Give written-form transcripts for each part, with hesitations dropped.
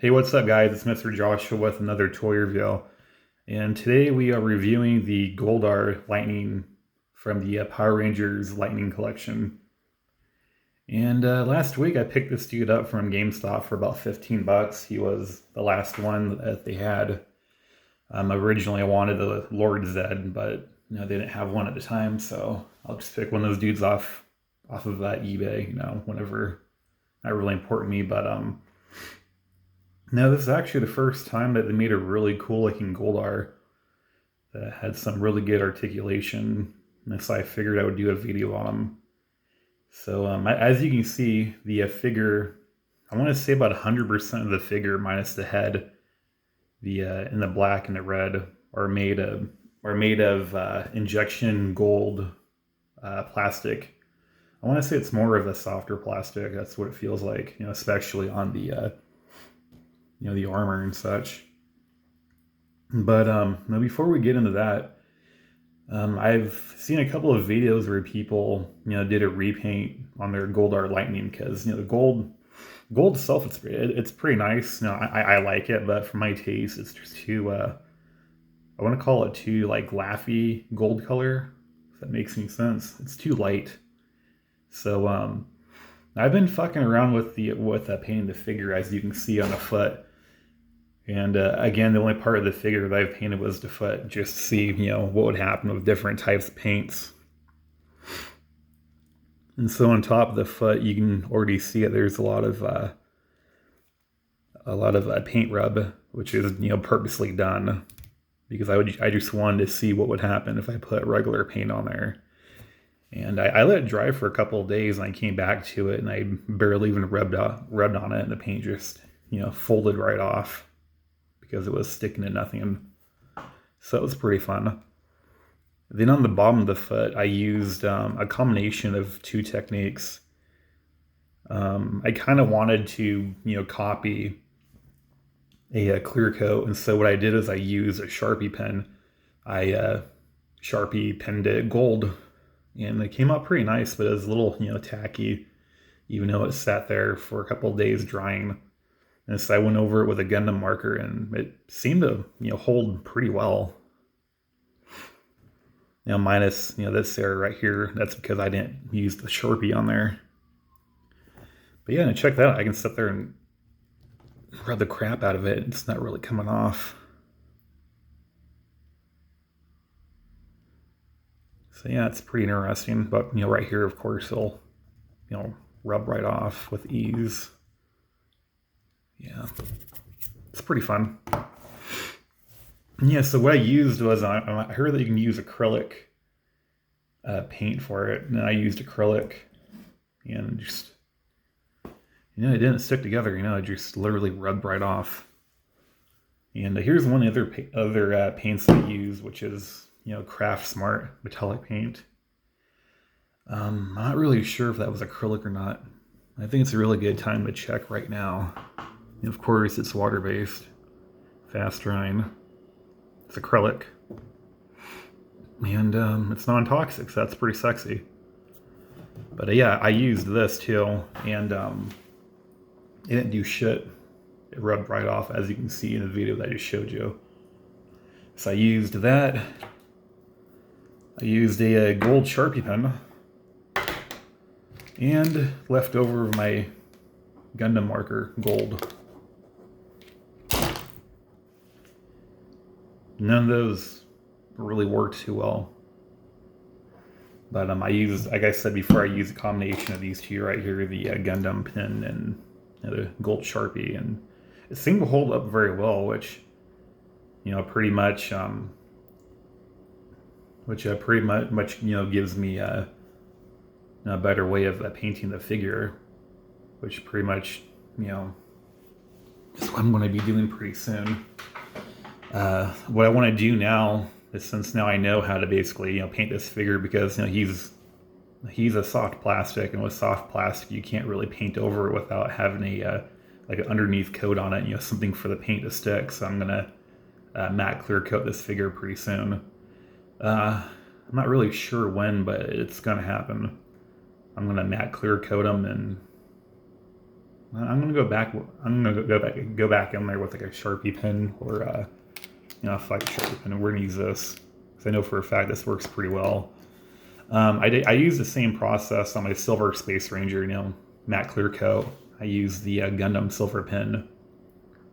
Hey, what's up, guys? It's Mr. Joshua with another toy review. And today we are reviewing the Goldar Lightning from the Power Rangers Lightning Collection. And last week I picked this dude up from GameStop for about 15 bucks. He was the last one that they had. Originally I wanted the Lord Zed, but they didn't have one at the time, so I'll just pick one of those dudes off of eBay, whenever. Not really important to me, but no, this is actually the first time that they made a really cool looking Goldar that had some really good articulation. And so I figured I would do a video on them. So as you can see, the figure, I want to say about 100% of the figure minus the head, the in the black and the red are made of injection gold plastic. I want to say it's more of a softer plastic. That's what it feels like, especially on the the armor and such. But now before we get into that, I've seen a couple of videos where people did a repaint on their Goldar Lightning because the gold itself it's pretty nice. I like it, but for my taste, it's just too I want to call it too like laughy gold color. If that makes any sense, it's too light. So I've been fucking around with painting the figure, as you can see on the foot. And again, the only part of the figure that I've painted was the foot, just to see, what would happen with different types of paints. And so on top of the foot, you can already see it. There's a lot of paint rub, which is purposely done because I just wanted to see what would happen if I put regular paint on there. And I let it dry for a couple of days, and I came back to it, and I barely even rubbed on it, and the paint just folded right off because it was sticking to nothing. So it was pretty fun. Then on the bottom of the foot, I used a combination of two techniques. I kind of wanted to, copy a clear coat, and so what I did is I used a Sharpie pen. I Sharpie penned it gold, and it came out pretty nice, but it was a little, tacky, even though it sat there for a couple of days drying. And so I went over it with a Gundam marker, and it seemed to, hold pretty well. Minus, this area right here. That's because I didn't use the Sharpie on there. But yeah, and check that out. I can sit there and rub the crap out of it. It's not really coming off. So yeah, it's pretty interesting. But, right here, of course, it'll, rub right off with ease. Yeah, it's pretty fun. Yeah, so what I used was, I heard that you can use acrylic paint for it, and I used acrylic, and just, it didn't stick together, it just literally rubbed right off. And here's one of the other paints I use, which is, Craft Smart metallic paint. I'm not really sure if that was acrylic or not. I think it's a really good time to check right now. And of course, it's water-based, fast drying. It's acrylic, and it's non-toxic, so that's pretty sexy. But yeah, I used this too, and it didn't do shit. It rubbed right off, as you can see in the video that I just showed you. So I used that. I used a gold Sharpie pen, and left over my Gundam marker, gold. None of those really worked too well. But I used, like I said before, I used a combination of these two right here, the Gundam pen and the gold Sharpie, and it seemed to hold up very well, which, pretty much, gives me a better way of painting the figure, which pretty much, is what I'm going to be doing pretty soon. What I want to do now is, since now I know how to basically paint this figure, because he's a soft plastic, and with soft plastic you can't really paint over it without having a like an underneath coat on it, something for the paint to stick. So I'm gonna matte clear coat this figure pretty soon. I'm not really sure when, but it's gonna happen. I'm gonna matte clear coat him, and I'm gonna go back. I'm gonna go back in there with like a Sharpie pen or a flat Sharpie pen, and we're gonna use this because I know for a fact this works pretty well. I use the same process on my Silver Space Ranger, matte clear coat. I use the Gundam Silver pen,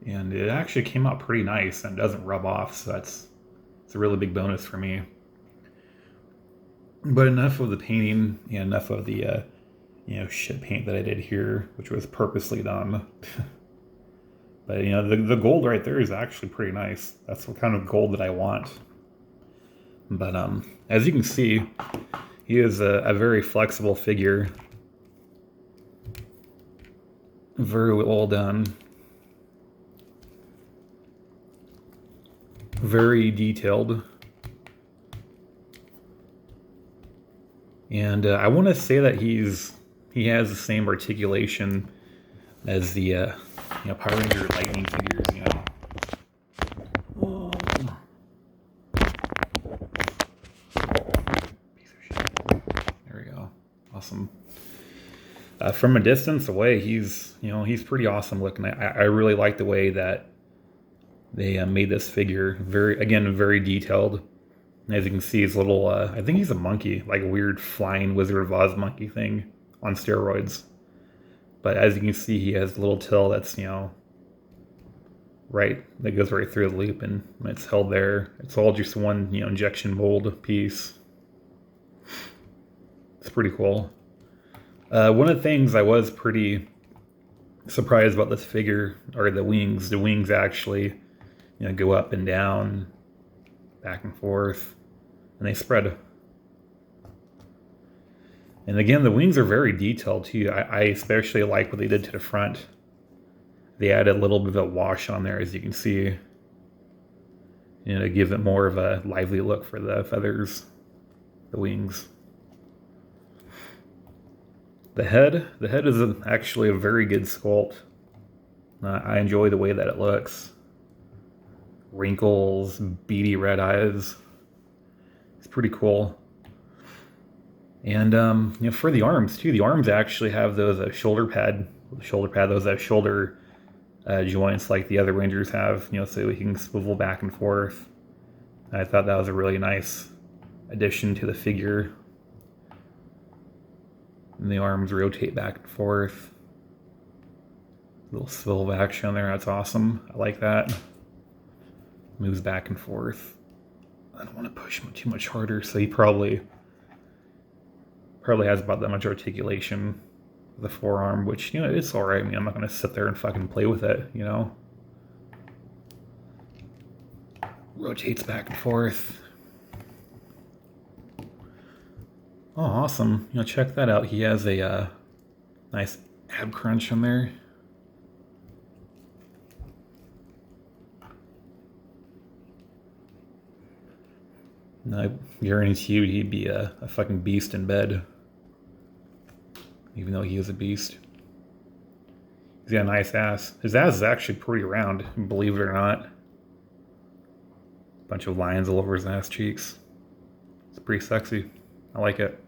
and it actually came out pretty nice and doesn't rub off. So it's a really big bonus for me. But enough of the painting and enough of the shit paint that I did here, which was purposely done. But the gold right there is actually pretty nice. That's the kind of gold that I want. But as you can see, he is a very flexible figure. Very well done. Very detailed. And I want to say that he has the same articulation as the Power Ranger Lightning figures. Oh. Piece of shit. There we go. Awesome. From a distance away, he's pretty awesome looking. I really like the way that they made this figure. Very detailed. As you can see, his little, I think he's a monkey, like a weird flying Wizard of Oz monkey thing on steroids. But as you can see, he has a little tail that's, that goes right through the loop, and it's held there. It's all just one, injection mold piece. It's pretty cool. One of the things I was pretty surprised about this figure are the wings. The wings actually, go up and down, back and forth, and they spread. And again, the wings are very detailed too. I especially like what they did to the front. They added a little bit of a wash on there, as you can see, to give it more of a lively look for the feathers, the wings. The head is actually a very good sculpt. I enjoy the way that it looks. Wrinkles, beady red eyes. It's pretty cool. And for the arms too, the arms actually have those shoulder pad, those shoulder joints like the other Rangers have, so we can swivel back and forth. I thought that was a really nice addition to the figure. And the arms rotate back and forth. Little swivel action there, that's awesome. I like that. Moves back and forth. I don't want to push him too much harder, so he probably has about that much articulation with the forearm, which, it's alright. I mean, I'm not going to sit there and fucking play with it, Rotates back and forth. Oh, awesome. Check that out. He has a nice ab crunch in there. And I guarantee you he'd be a fucking beast in bed. Even though he is a beast. He's got a nice ass. His ass is actually pretty round, believe it or not. Bunch of lines all over his ass cheeks. It's pretty sexy. I like it.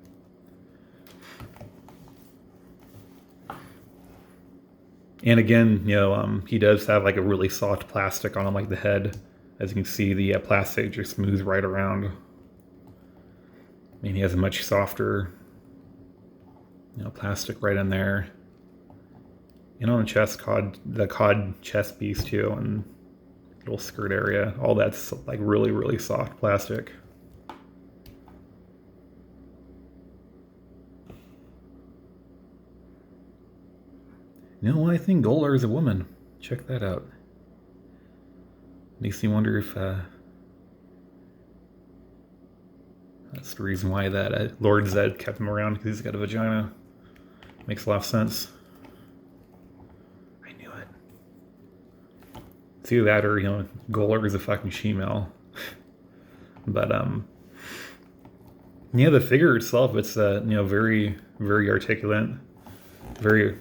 And again, he does have like a really soft plastic on him, like the head. As you can see, the plastic just moves right around. I mean, he has a much softer, plastic right in there. And on the chest, the cod chest piece too, and little skirt area, all that's like really, really soft plastic. I think Goldar is a woman. Check that out. Makes me wonder if that's the reason why that Lord Zed kept him around, because he's got a vagina. Makes a lot of sense. I knew it. It's either that or, Goldar is a fucking she-male. But, the figure itself, it's, very, very articulate. Very,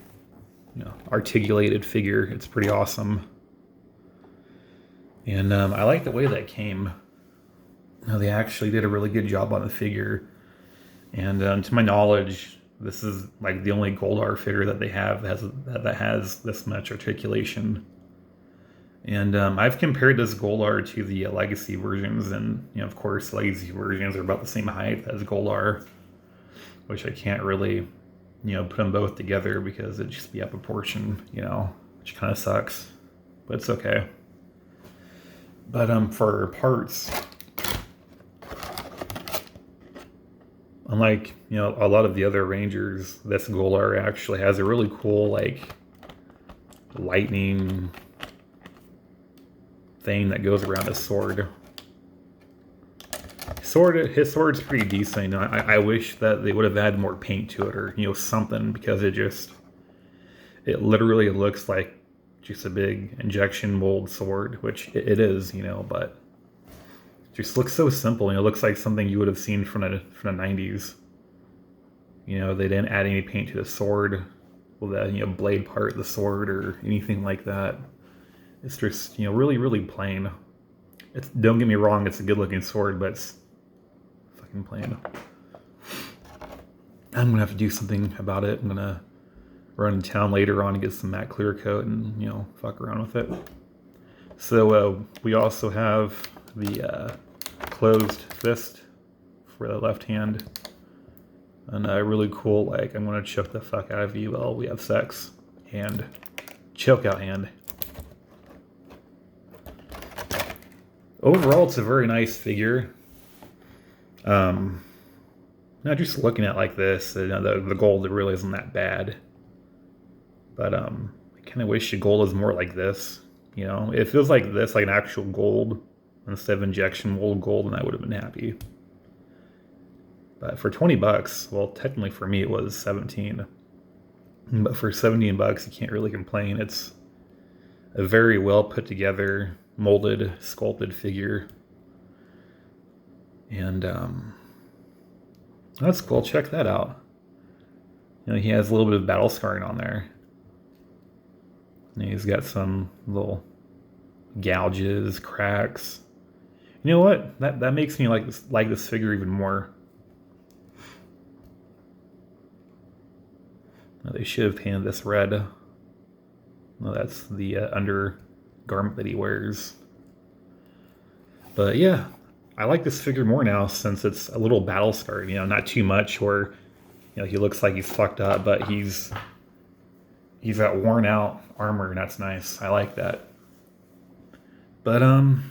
articulated figure. It's pretty awesome. And I like the way that came. They actually did a really good job on the figure. And to my knowledge, This is like the only Goldar figure that they have that has this much articulation. And I've compared this Goldar to the Legacy versions, and of course, Legacy versions are about the same height as Goldar, which I can't really, put them both together because it'd just be out of proportion, which kind of sucks, but it's okay. But for parts, unlike a lot of the other Rangers, this Goldar actually has a really cool like lightning thing that goes around his sword. His sword's pretty decent. I wish that they would have added more paint to it, or something, because it literally looks like just a big injection mold sword, which it is, but it just looks so simple. It looks like something you would have seen from the 90s. They didn't add any paint to the sword, well, the blade part of the sword or anything like that. It's just, really, really plain. Don't get me wrong, it's a good-looking sword, but it's fucking plain. I'm gonna have to do something about it. I'm gonna run to town later on and get some matte clear coat and, fuck around with it. So we also have the closed fist for the left hand. And a really cool, like, I'm gonna choke the fuck out of you while we have sex. And choke out hand. Overall, it's a very nice figure. Now, just looking at it like this, the gold really isn't that bad. But I kind of wish the gold is more like this. It feels like this, like an actual gold instead of injection mold gold, and I would have been happy. But for 20 bucks, well, technically for me it was 17. But for 17 bucks, you can't really complain. It's a very well put together, molded, sculpted figure. And that's cool. Check that out. He has a little bit of battle scarring on there. And he's got some little gouges, cracks. You know what? That makes me like this figure even more. They should have painted this red. No, that's the undergarment that he wears. But yeah, I like this figure more now since it's a little battle scarred. Not too much where he looks like he's fucked up, but he's got worn out armor, and that's nice. I like that. But on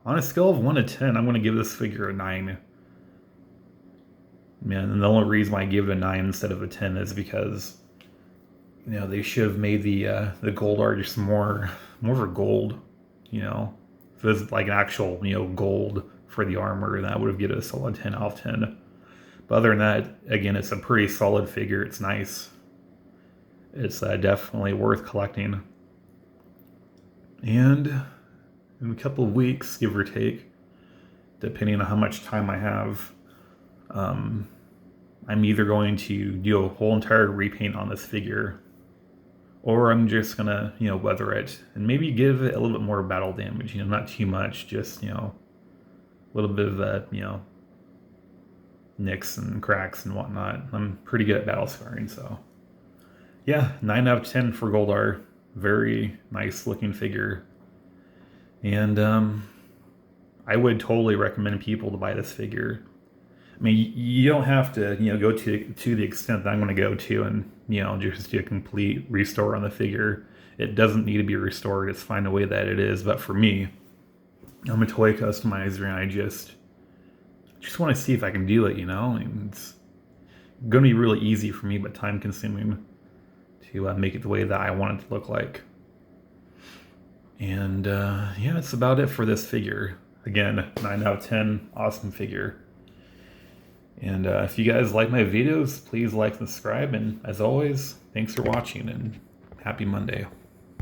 a scale of 1 to 10, I'm going to give this figure a 9. Man, and the only reason why I give it a 9 instead of a 10 is because they should have made the Goldar just more of a gold. If it was like an actual gold for the armor, that would have given it a solid 10 out of 10. But other than that, again, it's a pretty solid figure. It's nice. It's definitely worth collecting. And in a couple of weeks, give or take, depending on how much time I have, I'm either going to do a whole entire repaint on this figure, or I'm just gonna, weather it and maybe give it a little bit more battle damage. Not too much, just a little bit of nicks and cracks and whatnot. I'm pretty good at battle scarring, so yeah, 9 out of 10 for Goldar. Very nice looking figure, and I would totally recommend people to buy this figure. I mean, you don't have to, go to the extent that I'm going to go to and, just do a complete restore on the figure. It doesn't need to be restored. It's fine the way that it is. But for me, I'm a toy customizer, and I just want to see if I can do it, And it's going to be really easy for me, but time consuming to make it the way that I want it to look like. And yeah, that's about it for this figure. Again, 9 out of 10, awesome figure. And if you guys like my videos, please like and subscribe. And as always, thanks for watching, and happy Monday.